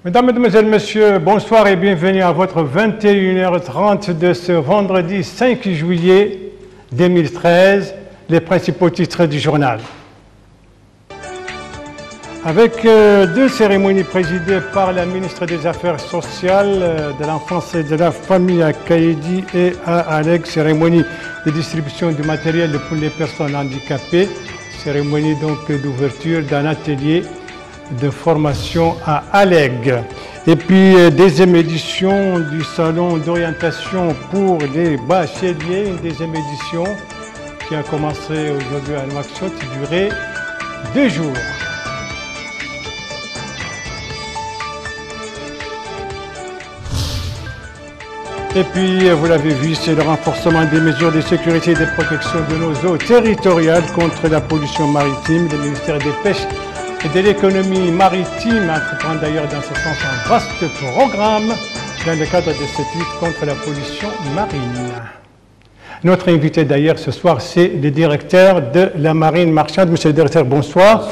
Mesdames, Mesdemoiselles, Messieurs, bonsoir et bienvenue à votre 21h30 de ce vendredi 5 juillet 2013, les principaux titres du journal. Avec deux cérémonies présidées par la ministre des Affaires sociales, de l'enfance et de la famille à Kaïdi et à Alleg, cérémonie de distribution du matériel pour les personnes handicapées, cérémonie donc d'ouverture d'un atelier de formation à Alleg. Et puis deuxième édition du salon d'orientation pour les bacheliers, une deuxième édition qui a commencé aujourd'hui à Nouakchott, qui durait 2 jours. Et puis, vous l'avez vu, c'est le renforcement des mesures de sécurité et de protection de nos eaux territoriales contre la pollution maritime. Le ministère des Pêches et de l'économie maritime entreprend d'ailleurs dans ce sens un vaste programme dans le cadre de cette lutte contre la pollution marine. Notre invité d'ailleurs ce soir, c'est le directeur de la marine marchande. Monsieur le directeur, bonsoir.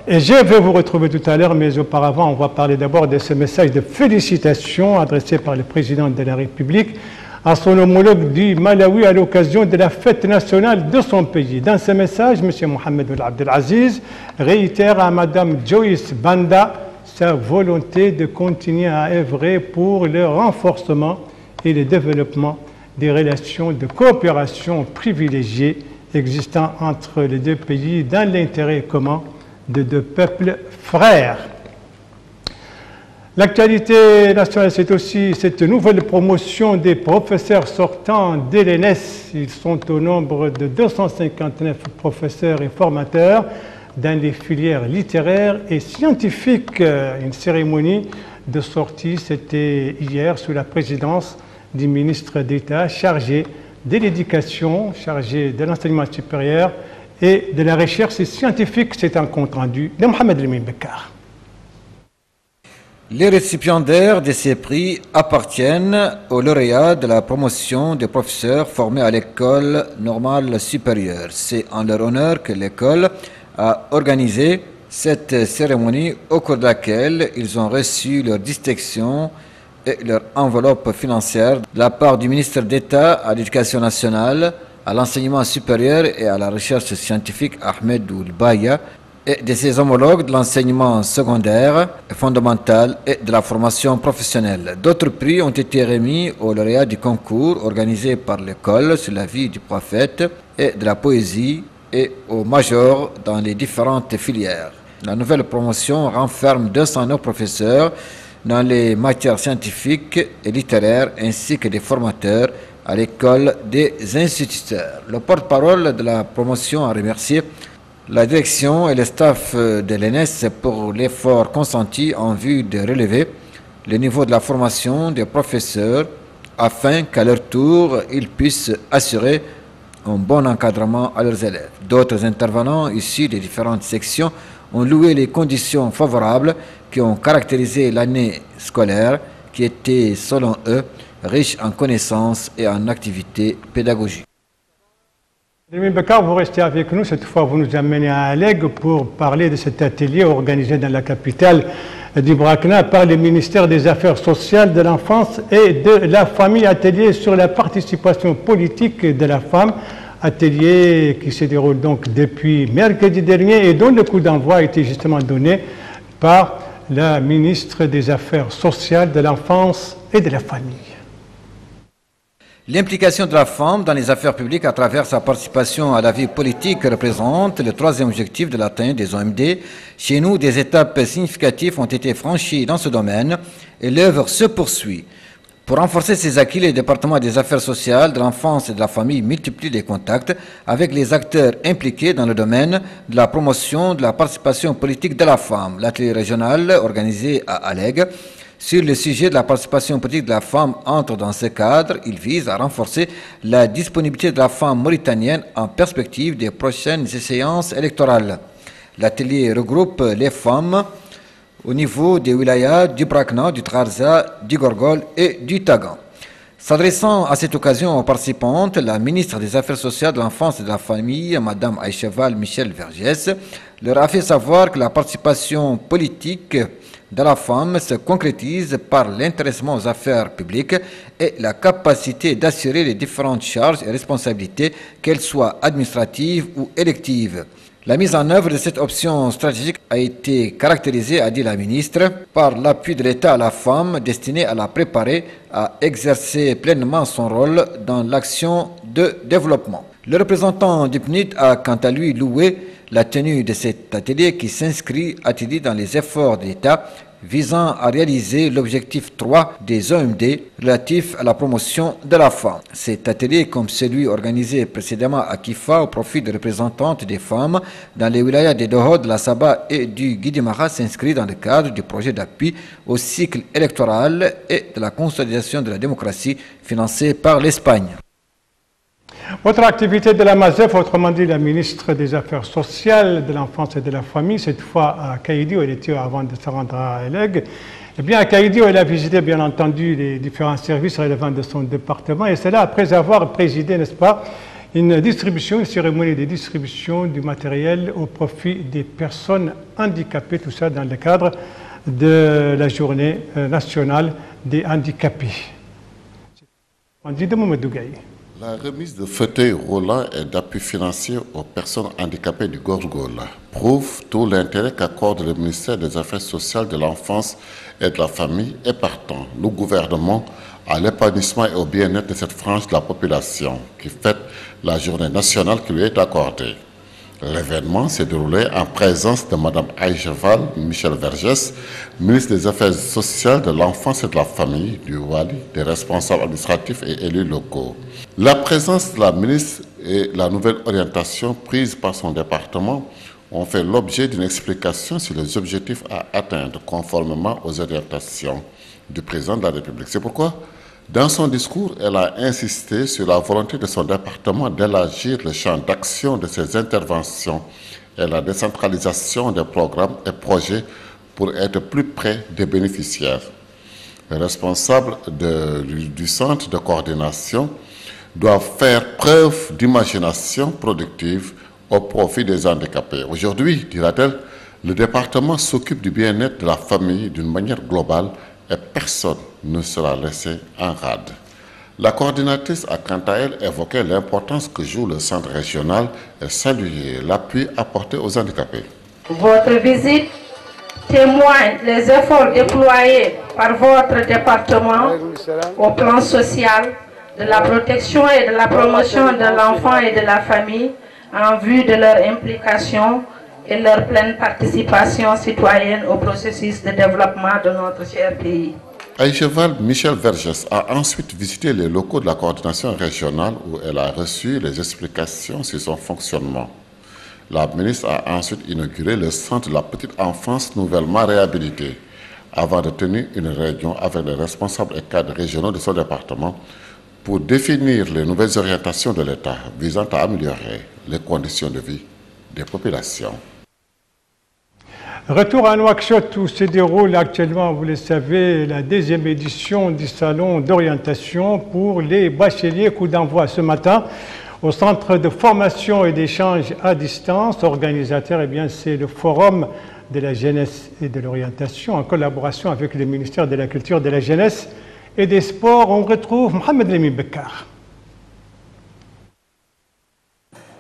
Et je vais vous retrouver tout à l'heure, mais auparavant, on va parler d'abord de ce message de félicitations adressé par le président de la République à son homologue du Malawi à l'occasion de la fête nationale de son pays. Dans ce message, M. Mohamed Ould Abdelaziz réitère à Mme Joyce Banda sa volonté de continuer à œuvrer pour le renforcement et le développement des relations de coopération privilégiées existant entre les deux pays dans l'intérêt commun de deux peuples frères. L'actualité nationale, c'est aussi cette nouvelle promotion des professeurs sortants de l'ENS. Ils sont au nombre de 259 professeurs et formateurs dans les filières littéraires et scientifiques. Une cérémonie de sortie, c'était hier sous la présidence du ministre d'État chargé de l'éducation, chargé de l'enseignement supérieur et de la recherche scientifique. C'est un compte rendu de Mohamed Lamine Bekar. Les récipiendaires de ces prix appartiennent aux lauréats de la promotion des professeurs formés à l'école normale supérieure. C'est en leur honneur que l'école a organisé cette cérémonie au cours de laquelle ils ont reçu leur distinction et leur enveloppe financière de la part du ministre d'État à l'Éducation nationale, à l'enseignement supérieur et à la recherche scientifique Ahmed Ould Baya et de ses homologues de l'enseignement secondaire, fondamental et de la formation professionnelle. D'autres prix ont été remis aux lauréats du concours organisé par l'école sur la vie du prophète et de la poésie et aux majors dans les différentes filières. La nouvelle promotion renferme 209 professeurs dans les matières scientifiques et littéraires ainsi que des formateurs à l'école des instituteurs. Le porte-parole de la promotion a remercié la direction et le staff de l'ENS pour l'effort consenti en vue de relever le niveau de la formation des professeurs afin qu'à leur tour, ils puissent assurer un bon encadrement à leurs élèves. D'autres intervenants issus des différentes sections ont loué les conditions favorables qui ont caractérisé l'année scolaire qui était, selon eux, riche en connaissances et en activités pédagogiques. Lamine Bekar, vous restez avec nous. Cette fois, vous nous amenez à Alleg pour parler de cet atelier organisé dans la capitale du Brakna par le ministère des Affaires sociales, de l'enfance et de la famille. Atelier sur la participation politique de la femme. Atelier qui se déroule donc depuis mercredi dernier et dont le coup d'envoi a été justement donné par la ministre des Affaires sociales, de l'enfance et de la famille. L'implication de la femme dans les affaires publiques à travers sa participation à la vie politique représente le troisième objectif de l'atteinte des OMD. Chez nous, des étapes significatives ont été franchies dans ce domaine et l'œuvre se poursuit. Pour renforcer ces acquis, le département des affaires sociales, de l'enfance et de la famille multiplie les contacts avec les acteurs impliqués dans le domaine de la promotion de la participation politique de la femme. L'atelier régional organisé à Alleg sur le sujet de la participation politique de la femme entre dans ce cadre. Il vise à renforcer la disponibilité de la femme mauritanienne en perspective des prochaines échéances électorales. L'atelier regroupe les femmes au niveau des wilayas du Brakna, du Trarza, du Gorgol et du Tagan. S'adressant à cette occasion aux participantes, la ministre des Affaires sociales, de l'enfance et de la famille, Mme Aïcheval Michel Vergès, leur a fait savoir que la participation politique de la femme se concrétise par l'intéressement aux affaires publiques et la capacité d'assurer les différentes charges et responsabilités, qu'elles soient administratives ou électives. La mise en œuvre de cette option stratégique a été caractérisée, a dit la ministre, par l'appui de l'État à la femme destiné à la préparer à exercer pleinement son rôle dans l'action de développement. Le représentant du PNUD a quant à lui loué la tenue de cet atelier qui s'inscrit, a-t-il dit, dans les efforts de l'État visant à réaliser l'objectif 3 des OMD relatif à la promotion de la femme. Cet atelier, comme celui organisé précédemment à Kifa au profit de représentantes des femmes dans les wilayas des Doho, de la Saba et du Guidimara, s'inscrit dans le cadre du projet d'appui au cycle électoral et de la consolidation de la démocratie financé par l'Espagne. Autre activité de la MASEF, autrement dit la ministre des Affaires sociales, de l'enfance et de la famille, cette fois à Kaïdi, où elle était avant de se rendre à Eleg. Eh bien, à Kaïdi, où elle a visité bien entendu les différents services relevant de son département, et c'est là après avoir présidé, n'est-ce pas, une cérémonie de distribution du matériel au profit des personnes handicapées, tout ça dans le cadre de la journée nationale des handicapés. On dit de Mamadou Gaye. La remise de fauteuils roulants et d'appui financier aux personnes handicapées du Gorgola prouve tout l'intérêt qu'accorde le ministère des Affaires sociales, de l'enfance et de la famille et partant le gouvernement à l'épanouissement et au bien-être de cette frange de la population qui fête la journée nationale qui lui est accordée. L'événement s'est déroulé en présence de Mme Aïcheval Michel Vergès, ministre des Affaires sociales, de l'enfance et de la famille, du Wali, des responsables administratifs et élus locaux. La présence de la ministre et la nouvelle orientation prise par son département ont fait l'objet d'une explication sur les objectifs à atteindre conformément aux orientations du président de la République. C'est pourquoi, dans son discours, elle a insisté sur la volonté de son département d'élargir le champ d'action de ses interventions et la décentralisation des programmes et projets pour être plus près des bénéficiaires. Les responsables du centre de coordination doivent faire preuve d'imagination productive au profit des handicapés. Aujourd'hui, dira-t-elle, le département s'occupe du bien-être de la famille d'une manière globale et personne ne sera laissé en rade. La coordinatrice a quant à elle évoqué l'importance que joue le centre régional et salué l'appui apporté aux handicapés. Votre visite témoigne les efforts déployés par votre département au plan social, de la protection et de la promotion de l'enfant et de la famille en vue de leur implication et leur pleine participation citoyenne au processus de développement de notre cher pays. Aïcheval Michel Vergès a ensuite visité les locaux de la coordination régionale où elle a reçu les explications sur son fonctionnement. La ministre a ensuite inauguré le centre de la petite enfance nouvellement réhabilité avant de tenir une réunion avec les responsables et cadres régionaux de son département pour définir les nouvelles orientations de l'État visant à améliorer les conditions de vie des populations. Retour à Nouakchott où se déroule actuellement, vous le savez, la deuxième édition du salon d'orientation pour les bacheliers. Coup d'envoi ce matin au centre de formation et d'échange à distance. Organisateur, eh bien, c'est le Forum de la jeunesse et de l'orientation en collaboration avec le ministère de la Culture, de la Jeunesse et des Sports. On retrouve Mohamed Lemine Bekar.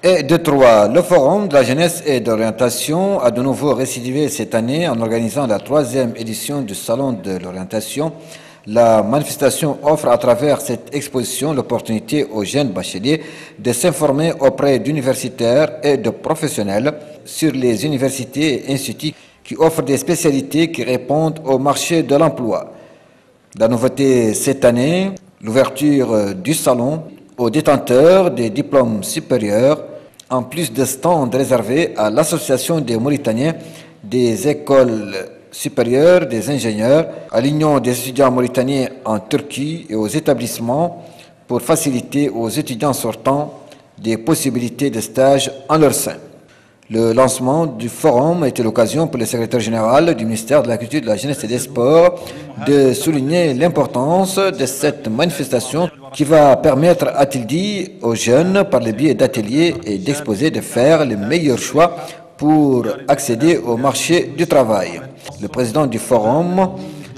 Et de 3, le Forum de la jeunesse et d'orientation a de nouveau récidivé cette année en organisant la 3e édition du Salon de l'orientation. La manifestation offre à travers cette exposition l'opportunité aux jeunes bacheliers de s'informer auprès d'universitaires et de professionnels sur les universités et instituts qui offrent des spécialités qui répondent au marché de l'emploi. La nouveauté cette année, l'ouverture du salon aux détenteurs des diplômes supérieurs, en plus de stands réservés à l'Association des Mauritaniens des écoles supérieures des ingénieurs, à l'Union des étudiants mauritaniens en Turquie et aux établissements pour faciliter aux étudiants sortants des possibilités de stage en leur sein. Le lancement du forum a été l'occasion pour le secrétaire général du ministère de la Culture, de la Jeunesse et des Sports de souligner l'importance de cette manifestation qui va permettre, a-t-il dit, aux jeunes, par le biais d'ateliers et d'exposés, de faire le meilleur choix pour accéder au marché du travail. Le président du Forum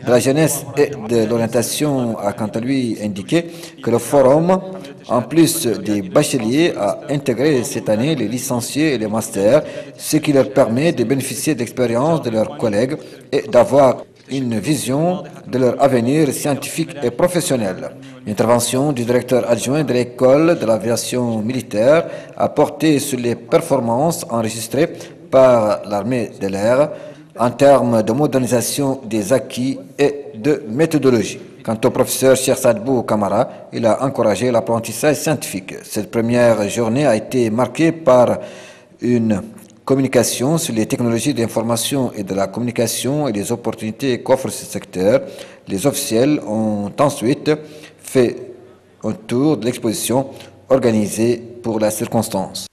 de la jeunesse et de l'orientation a quant à lui indiqué que le Forum, en plus des bacheliers, a intégré cette année les licenciés et les masters, ce qui leur permet de bénéficier d'expériences de leurs collègues et d'avoir une vision de leur avenir scientifique et professionnel. L'intervention du directeur adjoint de l'école de l'aviation militaire a porté sur les performances enregistrées par l'armée de l'air en termes de modernisation des acquis et de méthodologie. Quant au professeur Cheikh Sadbou Kamara, il a encouragé l'apprentissage scientifique. Cette première journée a été marquée par une communication sur les technologies d'information et de la communication et les opportunités qu'offre ce secteur. Les officiels ont ensuite fait un tour de l'exposition organisée pour la circonstance.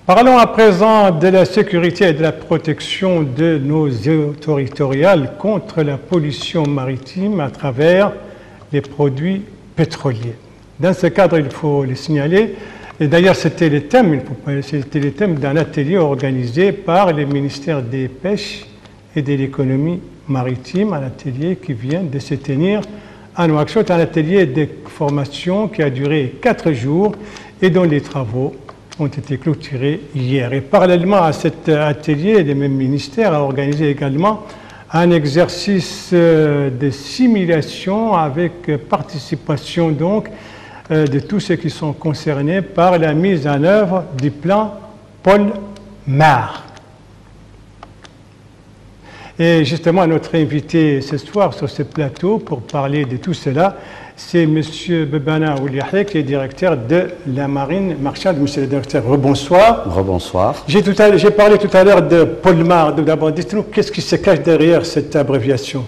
Parlons à présent de la sécurité et de la protection de nos eaux territoriales contre la pollution maritime à travers les produits pétroliers. Dans ce cadre, il faut le signaler, et d'ailleurs c'était le thème d'un atelier organisé par le ministère des Pêches et de l'économie maritime, un atelier qui vient de se tenir à Nouakchott, un atelier de formation qui a duré 4 jours et dont les travaux ont été clôturés hier. Et parallèlement à cet atelier, le même ministère a organisé également un exercice de simulation avec participation donc de tous ceux qui sont concernés par la mise en œuvre du plan Polmar. Et justement, notre invité ce soir sur ce plateau pour parler de tout cela, c'est M. Bebana Ouliahe, qui est directeur de la marine marchande. Monsieur le directeur, rebonsoir. Rebonsoir. J'ai parlé tout à l'heure de Polmar. D'abord, dites-nous, qu'est-ce qui se cache derrière cette abréviation?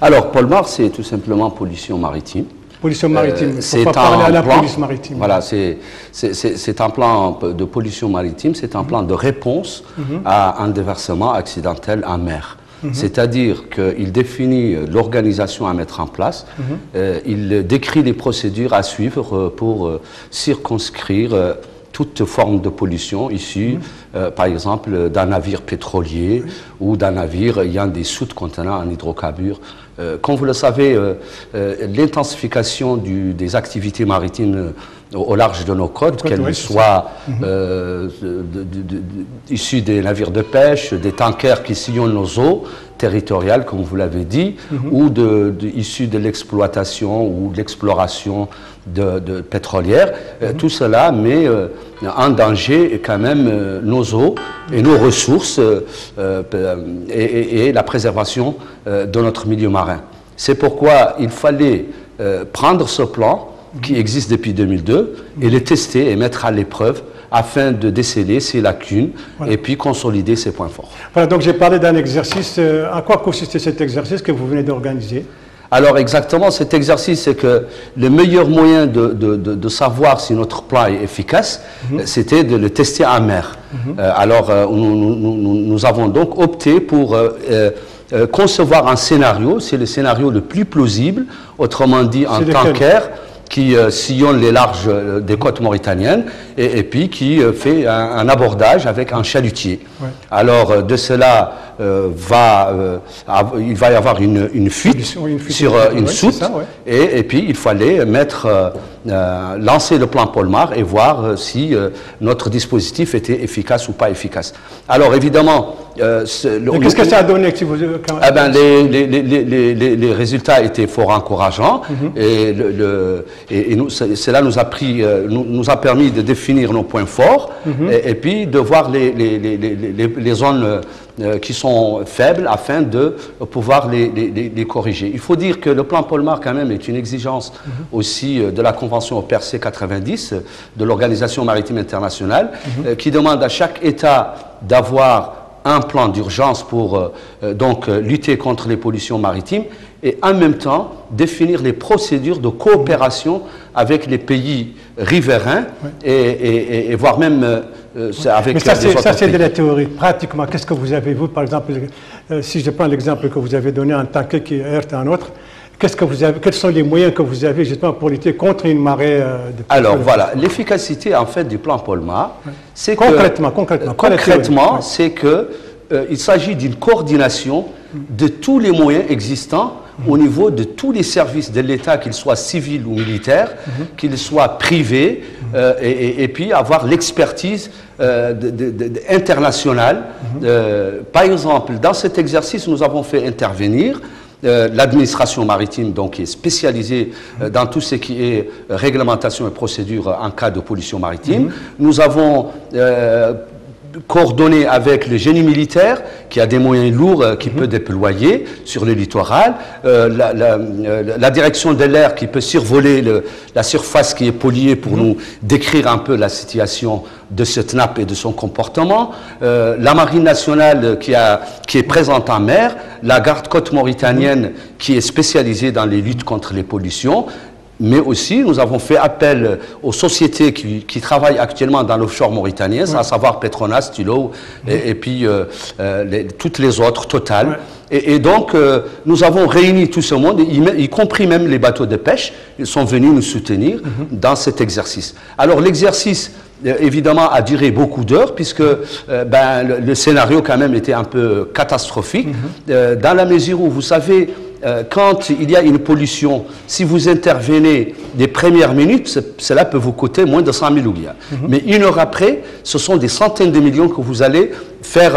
Alors, Polmar, c'est tout simplement pollution maritime. Pollution maritime, il faut pas parler à la police maritime. Voilà, c'est un plan de pollution maritime, c'est un plan de réponse à un déversement accidentel en mer. C'est-à-dire qu'il définit l'organisation à mettre en place, il décrit les procédures à suivre pour circonscrire toute forme de pollution issue, par exemple, d'un navire pétrolier ou d'un navire ayant des soutes contenant un hydrocarbure. Comme vous le savez, l'intensification des activités maritimes au large de nos côtes, qu'elles soient issues des navires de pêche, des tankers qui sillonnent nos eaux territoriales, comme vous l'avez dit, ou issues de l'exploitation ou de l'exploration de pétrolières, tout cela met en danger quand même nos eaux et nos ressources et la préservation de notre milieu marin. C'est pourquoi il fallait prendre ce plan qui existe depuis 2002 et le tester et mettre à l'épreuve afin de déceler ses lacunes et puis consolider ses points forts. Voilà, donc j'ai parlé d'un exercice. En quoi consistait cet exercice que vous venez d'organiser? Alors exactement, cet exercice, c'est que le meilleur moyen de savoir si notre plan est efficace, c'était de le tester en mer. Alors nous avons donc opté pour concevoir un scénario, c'est le scénario le plus plausible, autrement dit un tanker qui sillonne les larges des côtes mauritaniennes et puis qui fait un abordage avec un chalutier. Alors de cela, il va y avoir une fuite sur une soute et puis il fallait lancer le plan Polmar et voir si notre dispositif était efficace ou pas efficace. Alors évidemment... qu'est-ce que ça a donné les résultats étaient fort encourageants et cela nous a permis de définir nos points forts et puis de voir les zones qui sont faibles afin de pouvoir les corriger. Il faut dire que le plan Polmar quand même est une exigence aussi de la Convention OPERC 90 de l'Organisation maritime internationale qui demande à chaque État d'avoir un plan d'urgence pour donc lutter contre les pollutions maritimes et en même temps définir les procédures de coopération avec les pays riverains et voire même avec les autres pays. Ça c'est de la théorie. Pratiquement, qu'est-ce que vous avez, vous, par exemple, si je prends l'exemple que vous avez donné en tant que qui heurte un autre, Qu'est-ce que vous avez, quels sont les moyens que vous avez justement pour lutter contre une marée de... Alors voilà, l'efficacité en fait du plan Polmar, c'est que... Concrètement, c'est que il s'agit d'une coordination de tous les moyens existants au niveau de tous les services de l'État, qu'ils soient civils ou militaires, qu'ils soient privés, et puis avoir l'expertise internationale. Par exemple, dans cet exercice, nous avons fait intervenir l'administration maritime, donc, qui est spécialisée dans tout ce qui est réglementation et procédure en cas de pollution maritime. Nous avons coordonné avec le génie militaire, qui a des moyens lourds qui peut déployer sur le littoral, la direction de l'air qui peut survoler la surface qui est polluée pour nous décrire un peu la situation de cette nappe et de son comportement, la marine nationale qui est présente en mer, la garde-côte mauritanienne qui est spécialisée dans les luttes contre les pollutions. Mais aussi, nous avons fait appel aux sociétés qui travaillent actuellement dans l'offshore mauritanien, à savoir Petronas, Tullow, et puis toutes les autres, Total. Et donc, nous avons réuni tout ce monde, y compris même les bateaux de pêche. Ils sont venus nous soutenir dans cet exercice. Alors, l'exercice, évidemment, a duré beaucoup d'heures, puisque le scénario, quand même, était un peu catastrophique, dans la mesure où, vous savez, quand il y a une pollution, si vous intervenez les premières minutes, cela peut vous coûter moins de 100 000 oublias. Mais une heure après, ce sont des centaines de millions que vous allez faire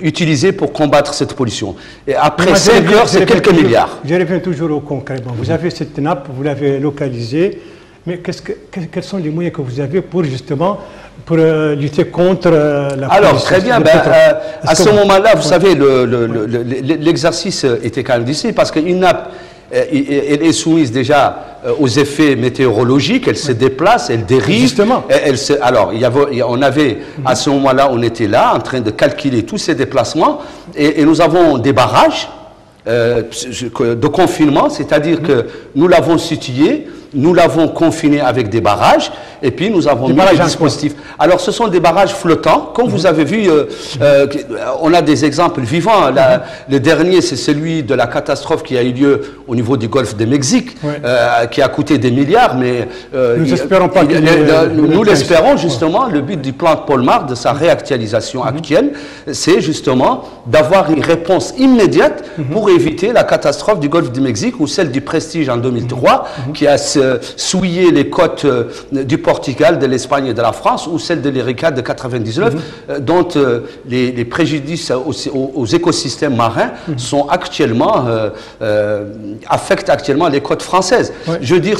utiliser pour combattre cette pollution. Et après 5 heures, c'est quelques milliards. Je reviens toujours au concret. Bon, vous avez cette nappe, vous l'avez localisée, mais quels sont les moyens que vous avez pour justement lutter contre la pollution? Alors, très bien. À ce moment-là, vous savez, l'exercice était quand même difficile parce qu'une nappe, elle est soumise déjà aux effets météorologiques, elle se déplace, elle dérive. Justement. Alors, on avait, à ce moment-là, on était là en train de calculer tous ces déplacements et nous avons des barrages de confinement, c'est-à-dire que nous l'avons situé, nous l'avons confiné avec des barrages et puis nous avons mis des dispositifs. Alors ce sont des barrages flottants, comme vous avez vu, on a des exemples vivants. Le dernier, c'est celui de la catastrophe qui a eu lieu au niveau du golfe du Mexique, qui a coûté des milliards, mais nous espérons pas nous l'espérons justement. Le but du plan de Polmar, de sa réactualisation actuelle, c'est justement d'avoir une réponse immédiate pour éviter la catastrophe du golfe du Mexique ou celle du Prestige en 2003, qui a souillé les côtes du Portugal, de l'Espagne et de la France, ou celle de l'Erika de 99, dont les préjudices aux écosystèmes marins sont actuellement, affectent actuellement les côtes françaises. Je veux dire,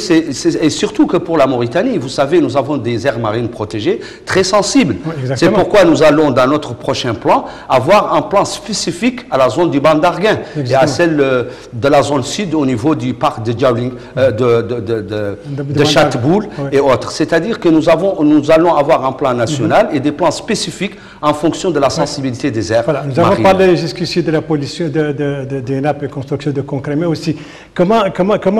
et surtout que pour la Mauritanie, vous savez, nous avons des aires marines protégées très sensibles. C'est pourquoi nous allons, dans notre prochain plan, avoir un plan spécifique à la zone du Ban d'Arguin et à celle de la zone sud au niveau du parc de Djawling, de Châteboul et autres. C'est-à-dire que nous allons avoir un plan national et des plans spécifiques en fonction de la sensibilité des aires marines. Nous avons parlé jusqu'ici de la pollution des nappes et construction de concret, mais aussi comment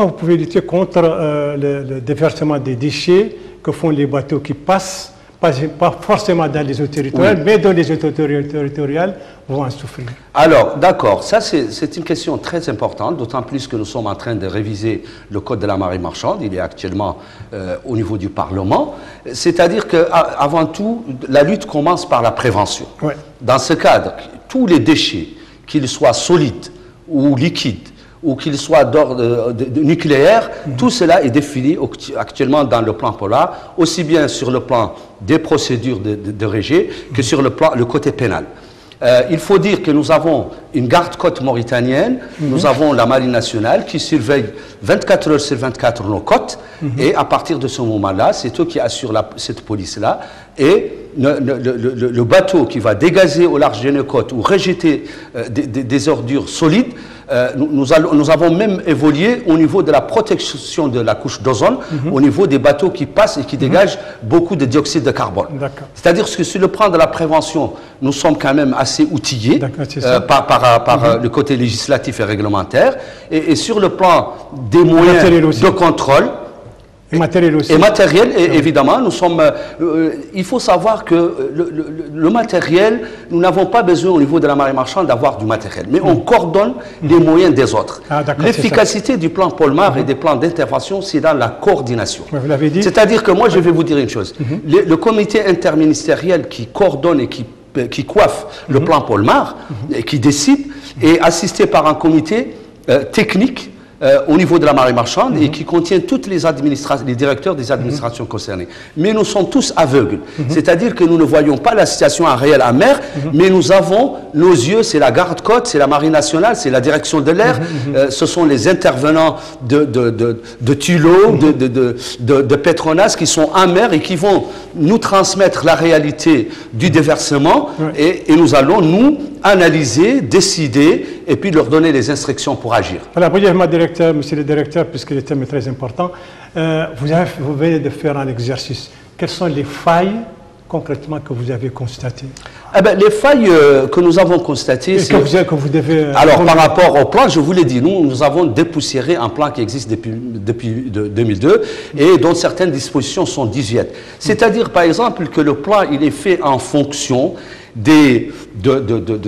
vous pouvez lutter contre le déversement des déchets que font les bateaux qui passent, pas forcément dans les eaux territoriales, mais dans les eaux territoriales vont en souffrir. Alors, d'accord, ça c'est une question très importante, d'autant plus que nous sommes en train de réviser le Code de la marine marchande, il est actuellement au niveau du Parlement. C'est-à-dire qu'avant tout, la lutte commence par la prévention. Dans ce cadre, tous les déchets, qu'ils soient solides ou liquides, ou qu'il soit d'ordre nucléaire, tout cela est défini actuellement dans le plan Polmar, aussi bien sur le plan des procédures de rejet que sur le côté pénal. Il faut dire que nous avons une garde-côte mauritanienne, nous avons la marine nationale qui surveille 24 heures sur 24 nos côtes, et à partir de ce moment-là, c'est eux qui assurent cette police-là, et le bateau qui va dégazer au large de nos côtes ou rejeter des ordures solides, nous avons même évolué au niveau de la protection de la couche d'ozone, au niveau des bateaux qui passent et qui dégagent beaucoup de dioxyde de carbone. C'est-à-dire que sur le plan de la prévention, nous sommes quand même assez outillés par le côté législatif et réglementaire. Et sur le plan des moyens de contrôle, Et matériel aussi. Et matériel, et évidemment, nous sommes. Il faut savoir que le matériel, nous n'avons pas besoin au niveau de la marine marchande d'avoir du matériel, mais on coordonne les moyens des autres. L'efficacité du plan Polmar et des plans d'intervention, c'est dans la coordination. Vous l'avez dit. C'est-à-dire que moi, je vais vous dire une chose. Le comité interministériel qui coordonne et qui coiffe le plan Polmar, et qui décide, est assisté par un comité technique au niveau de la marine marchande et qui contient toutes les directeurs des administrations concernées. Mais nous sommes tous aveugles. C'est-à-dire que nous ne voyons pas la situation en réel en mer, mais nous avons nos yeux, c'est la garde-côte, c'est la marine nationale, c'est la direction de l'air, ce sont les intervenants de Tullow, de Petronas qui sont en mer et qui vont nous transmettre la réalité du déversement et nous allons nous analyser, décider et puis leur donner les instructions pour agir. Voilà, brièvement, monsieur le directeur, puisque le thème est très important, vous venez de faire un exercice. Quelles sont les failles concrètement que vous avez constatées? Les failles que nous avons constatées, c'est que vous devez... Alors, par rapport au plan, je vous l'ai dit, nous avons dépoussiéré un plan qui existe depuis 2002 et dont certaines dispositions sont désuètes. C'est-à-dire, par exemple, que le plan, il est fait en fonction de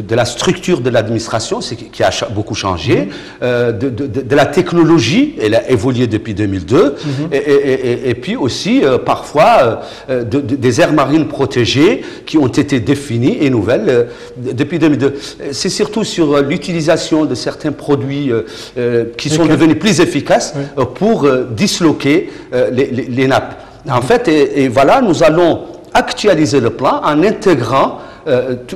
la structure de l'administration, qui a beaucoup changé, de la technologie, elle a évolué depuis 2002, et puis aussi parfois des aires marines protégées qui ont été définies et nouvelles depuis 2002. C'est surtout sur l'utilisation de certains produits qui sont devenus plus efficaces pour disloquer les nappes. En fait, et voilà, nous allons actualiser le plan en intégrant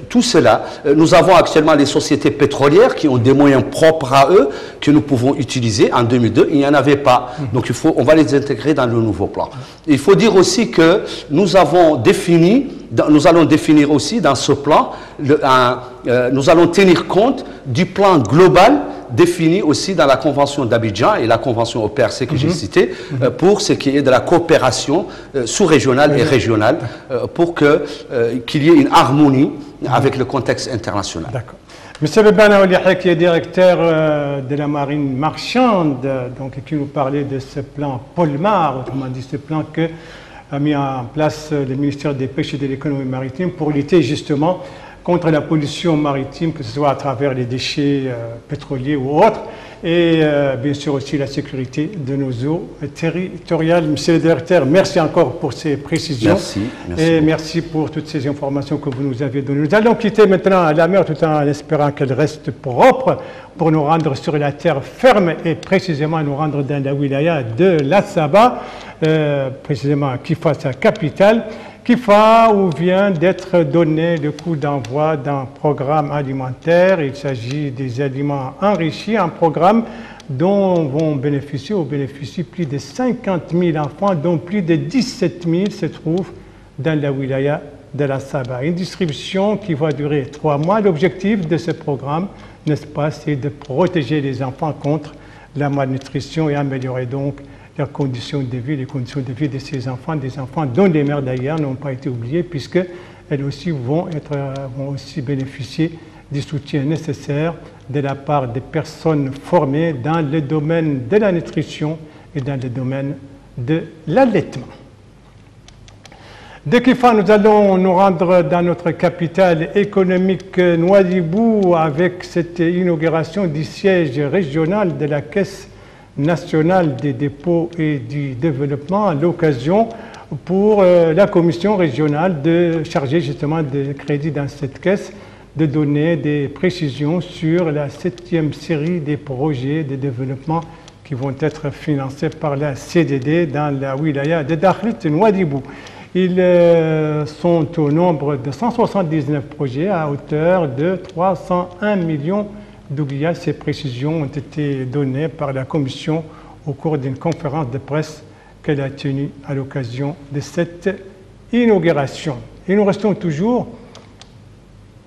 tout cela. Nous avons actuellement les sociétés pétrolières qui ont des moyens propres à eux que nous pouvons utiliser. En 2002, il n'y en avait pas. Donc on va les intégrer dans le nouveau plan. Il faut dire aussi que nous allons définir aussi dans ce plan, nous allons tenir compte du plan global défini aussi dans la Convention d'Abidjan et la Convention OPRC que j'ai citée, pour ce qui est de la coopération sous-régionale et régionale, pour qu'il y ait une harmonie avec le contexte international. D'accord. Monsieur Bebana Oliahe, qui est directeur de la marine marchande, donc, qui nous parlait de ce plan Polmar, autrement dit ce plan que a mis en place le ministère des Pêches et de l'économie maritime pour lutter justement contre la pollution maritime, que ce soit à travers les déchets pétroliers ou autres, et bien sûr aussi la sécurité de nos eaux territoriales. Monsieur le directeur, merci encore pour ces précisions. Merci. Et merci pour toutes ces informations que vous nous avez données. Nous allons quitter maintenant la mer tout en espérant qu'elle reste propre pour nous rendre sur la terre ferme et précisément nous rendre dans la wilaya de l'Assaba, précisément à Kifa, sa capitale. Kifa, où vient d'être donné le coup d'envoi d'un programme alimentaire. Il s'agit des aliments enrichis, un programme dont vont bénéficient plus de 50 000 enfants, dont plus de 17 000 se trouvent dans la wilaya de l'Assaba. Une distribution qui va durer 3 mois. L'objectif de ce programme, n'est-ce pas, c'est de protéger les enfants contre la malnutrition et améliorer donc les conditions de vie de ces enfants, des enfants dont les mères d'ailleurs n'ont pas été oubliées, puisqu'elles aussi vont aussi bénéficier du soutien nécessaire de la part des personnes formées dans le domaine de la nutrition et dans le domaine de l'allaitement. De Kifa, nous allons nous rendre dans notre capitale économique Nouadhibou avec cette inauguration du siège régional de la Caisse nationale des dépôts et du développement, à l'occasion pour la commission régionale chargée justement de crédit dans cette caisse de donner des précisions sur la 7e série des projets de développement qui vont être financés par la CDD dans la wilaya de Dakhlit Nouadhibou. Ils sont au nombre de 179 projets à hauteur de 301 millions d'oublias. Ces précisions ont été données par la Commission au cours d'une conférence de presse qu'elle a tenue à l'occasion de cette inauguration. Et nous restons toujours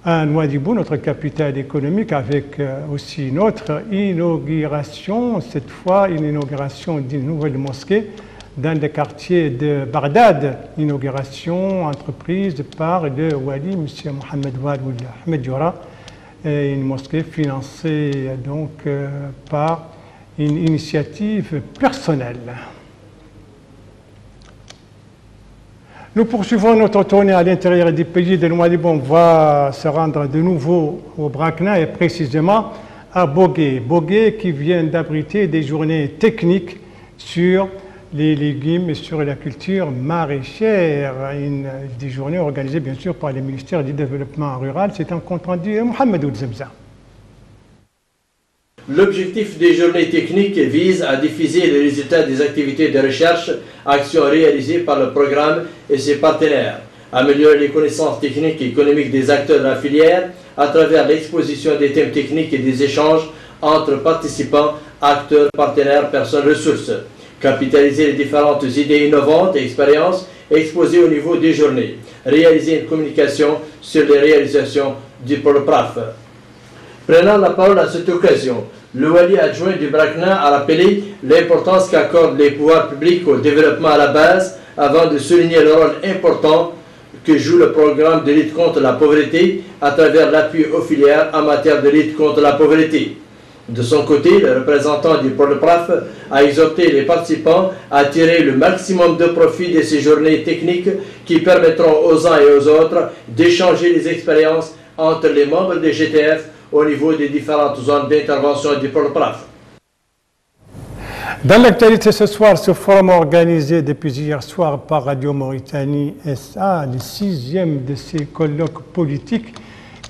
à Nouadhibou, notre capitale économique, avec aussi une autre inauguration, cette fois une inauguration d'une nouvelle mosquée dans le quartier de Bagdad, inauguration entreprise par le Wali, M. Mohamed Wad Ahmed Diora, une mosquée financée donc par une initiative personnelle. Nous poursuivons notre tournée à l'intérieur du pays de Nouadhibou. On va se rendre de nouveau au Brakna et précisément à Bogué. Bogué qui vient d'abriter des journées techniques sur les légumes et sur la culture maraîchère. Des journées organisées bien sûr par le ministère du Développement rural. C'est un compte rendu Mohamed Oudzebza. L'objectif des journées techniques vise à diffuser les résultats des activités de recherche, actions réalisées par le programme et ses partenaires, améliorer les connaissances techniques et économiques des acteurs de la filière à travers l'exposition des thèmes techniques et des échanges entre participants, acteurs, partenaires, personnes, ressources, capitaliser les différentes idées innovantes et expériences exposées au niveau des journées, réaliser une communication sur les réalisations du PROPRAF. Prenant la parole à cette occasion, le wali adjoint du Brakna a rappelé l'importance qu'accordent les pouvoirs publics au développement à la base avant de souligner le rôle important que joue le programme de lutte contre la pauvreté à travers l'appui aux filières en matière de lutte contre la pauvreté. De son côté, le représentant du PROPRAF a exhorté les participants à tirer le maximum de profit de ces journées techniques qui permettront aux uns et aux autres d'échanger les expériences entre les membres des GTF au niveau des différentes zones d'intervention du PROPRAF. Dans l'actualité ce soir, ce forum organisé depuis hier soir par Radio Mauritanie SA, le 6e de ces colloques politiques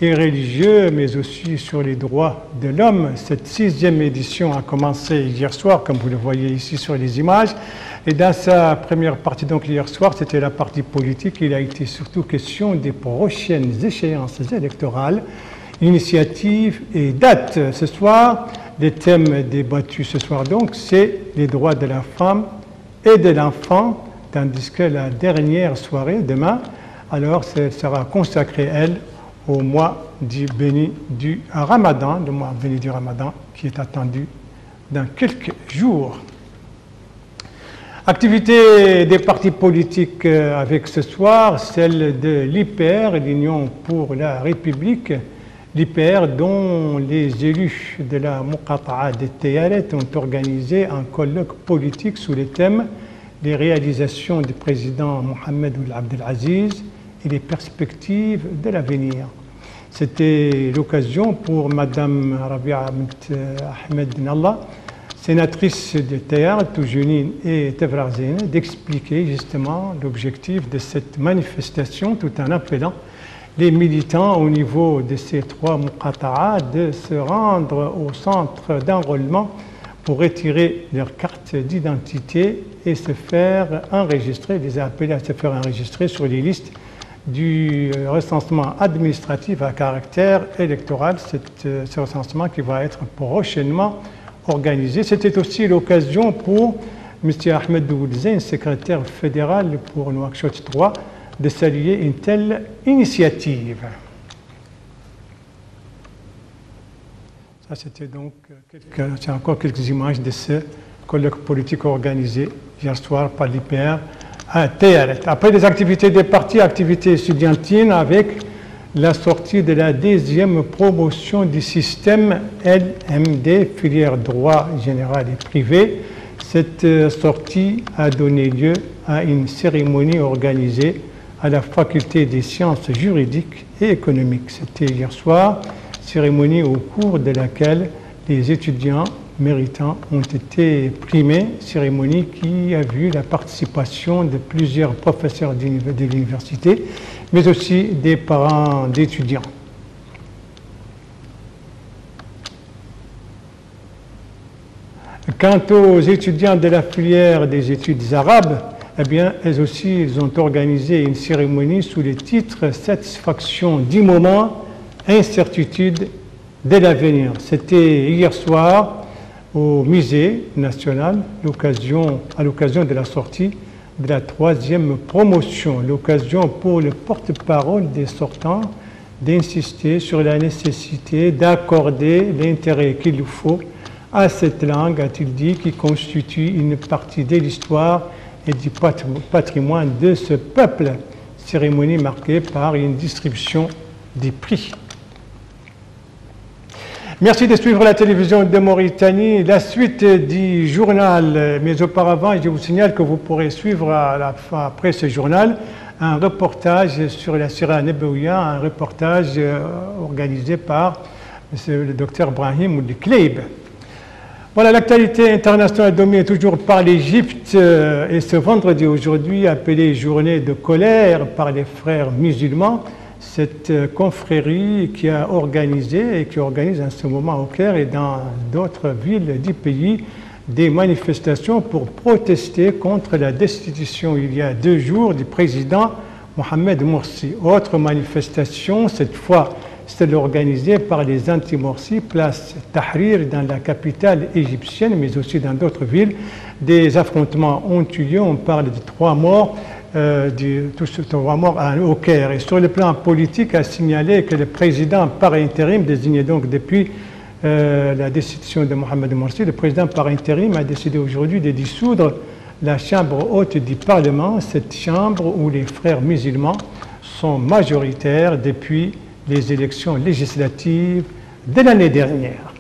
et religieux, mais aussi sur les droits de l'homme. Cette 6e édition a commencé hier soir, comme vous le voyez ici sur les images. Et dans sa première partie, donc hier soir, c'était la partie politique. Il a été surtout question des prochaines échéances électorales, initiatives et dates. Ce soir, les thèmes débattus ce soir, donc, c'est les droits de la femme et de l'enfant, tandis que la dernière soirée, demain, alors, sera consacrée, elle, au mois béni du Ramadan, le mois béni du Ramadan, qui est attendu dans quelques jours. Activité des partis politiques avec ce soir, celle de l'IPR, l'Union pour la République, l'IPR dont les élus de la Muqata'a de Tayaret ont organisé un colloque politique sous le thème « Les réalisations du président Mohamed Ould Abdelaziz et les perspectives de l'avenir ». C'était l'occasion pour Mme Rabia Ahmed Nallah, sénatrice de Tayaret, Toujounin et Tevrazen, d'expliquer justement l'objectif de cette manifestation tout en appelant les militants au niveau de ces 3 muqata'a de se rendre au centre d'enrôlement pour retirer leur carte d'identité et se faire enregistrer, les a appelés à se faire enregistrer sur les listes du recensement administratif à caractère électoral, ce recensement qui va être prochainement organisé. C'était aussi l'occasion pour M. Ahmed Oudzebza, secrétaire fédéral pour Nouakchott 3, de saluer une telle initiative. Ça, c'était donc encore quelques images de ce colloque politique organisé hier soir par l'IPR à Tayaret. Après les activités des partis, activités étudiantines avec la sortie de la 10e promotion du système LMD, filière droit général et privé. Cette sortie a donné lieu à une cérémonie organisée à la faculté des sciences juridiques et économiques. C'était hier soir, cérémonie au cours de laquelle les étudiants méritants ont été primés, cérémonie qui a vu la participation de plusieurs professeurs de l'université, mais aussi des parents d'étudiants. Quant aux étudiants de la filière des études arabes, eh bien, elles aussi, ils ont organisé une cérémonie sous le titre « Satisfaction du moment, incertitude de l'avenir ». C'était hier soir au Musée national, à l'occasion de la sortie de la 3e promotion. L'occasion pour le porte-parole des sortants d'insister sur la nécessité d'accorder l'intérêt qu'il faut à cette langue, a-t-il dit, qui constitue une partie de l'histoire et du patrimoine de ce peuple. Cérémonie marquée par une distribution des prix. Merci de suivre la télévision de Mauritanie. La suite du journal, mais auparavant, je vous signale que vous pourrez suivre après ce journal un reportage sur la Sira Nabawiya, un reportage organisé par le docteur Brahim Ould-Kleib. Voilà, l'actualité internationale dominée toujours par l'Égypte et ce vendredi aujourd'hui appelé journée de colère par les frères musulmans, cette confrérie qui a organisé et qui organise en ce moment au Caire et dans d'autres villes du pays des manifestations pour protester contre la destitution il y a 2 jours du président Mohamed Morsi. Autre manifestation, cette fois celle organisée par les anti-Morsi, place Tahrir dans la capitale égyptienne, mais aussi dans d'autres villes. Des affrontements ont eu lieu, on parle de 3 morts, tous 3 morts au Caire. Et sur le plan politique, a signalé que le président par intérim, désigné donc depuis la destitution de Mohamed Morsi, le président par intérim a décidé aujourd'hui de dissoudre la chambre haute du Parlement, cette chambre où les frères musulmans sont majoritaires depuis les élections législatives de l'année dernière.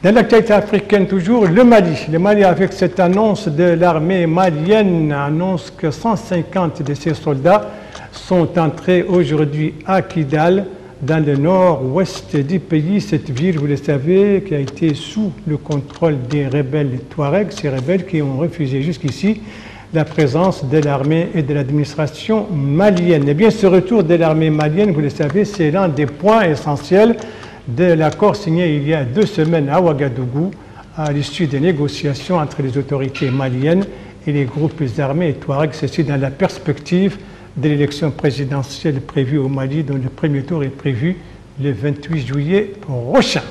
Dans l'actualité africaine toujours, le Mali avec cette annonce de l'armée malienne annonce que 150 de ses soldats sont entrés aujourd'hui à Kidal, dans le nord-ouest du pays. Cette ville, vous le savez, qui a été sous le contrôle des rebelles Touaregs, ces rebelles qui ont refusé jusqu'ici la présence de l'armée et de l'administration malienne. Eh bien, ce retour de l'armée malienne, vous le savez, c'est l'un des points essentiels de l'accord signé il y a 2 semaines à Ouagadougou, à l'issue des négociations entre les autorités maliennes et les groupes armés et Touaregs, ceci dans la perspective de l'élection présidentielle prévue au Mali, dont le premier tour est prévu le 28 juillet prochain.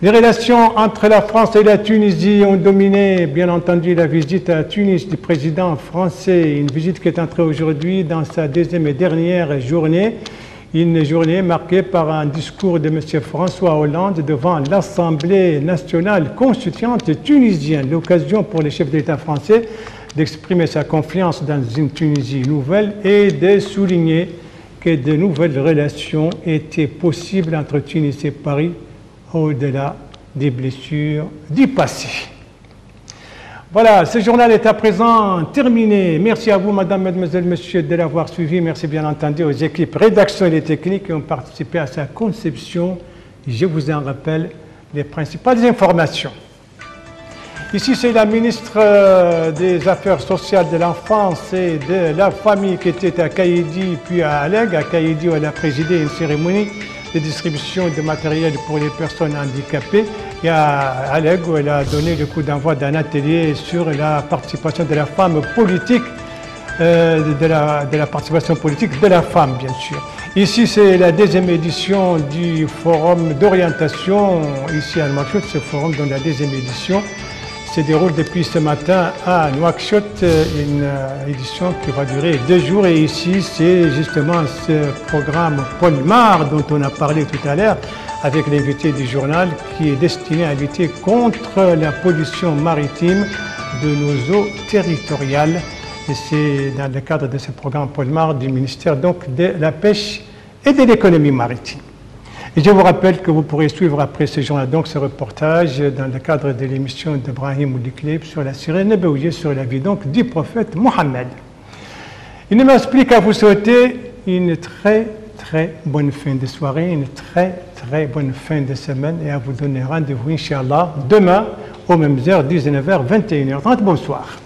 Les relations entre la France et la Tunisie ont dominé, bien entendu, la visite à Tunis du président français, une visite qui est entrée aujourd'hui dans sa 2e et dernière journée, une journée marquée par un discours de M. François Hollande devant l'Assemblée nationale constituante tunisienne, l'occasion pour les chefs d'État français d'exprimer sa confiance dans une Tunisie nouvelle et de souligner que de nouvelles relations étaient possibles entre Tunis et Paris au-delà des blessures du passé. Voilà, ce journal est à présent terminé. Merci à vous, madame, mademoiselle, monsieur, de l'avoir suivi. Merci bien entendu aux équipes rédactionnelles et techniques qui ont participé à sa conception. Je vous en rappelle les principales informations. Ici, c'est la ministre des Affaires sociales, de l'enfance et de la famille qui était à Kaïdi, puis à Alleg. À Kaïdi, où elle a présidé une cérémonie de distribution de matériel pour les personnes handicapées. Et à Alleg, où elle a donné le coup d'envoi d'un atelier sur la participation de la femme politique, de la participation politique de la femme, bien sûr. Ici, c'est la 2e édition du forum d'orientation, ici à Nouakchott, ce forum dans la 2e édition se déroule depuis ce matin à Nouakchott, une édition qui va durer 2 jours. Et ici, c'est justement ce programme Polmar dont on a parlé tout à l'heure avec l'invité du journal qui est destiné à lutter contre la pollution maritime de nos eaux territoriales. Et c'est dans le cadre de ce programme Polmar du ministère donc de la Pêche et de l'Économie maritime. Et je vous rappelle que vous pourrez suivre après ce journal donc ce reportage dans le cadre de l'émission de Brahim Ould-Kleib sur la Sira Nabawiya, sur la vie donc du prophète Mohammed. Il ne m'explique qu'à vous souhaiter une très bonne fin de soirée, une très bonne fin de semaine et à vous donner rendez-vous, Inch'Allah, demain aux mêmes heures, 19h, 21h30. Bonsoir.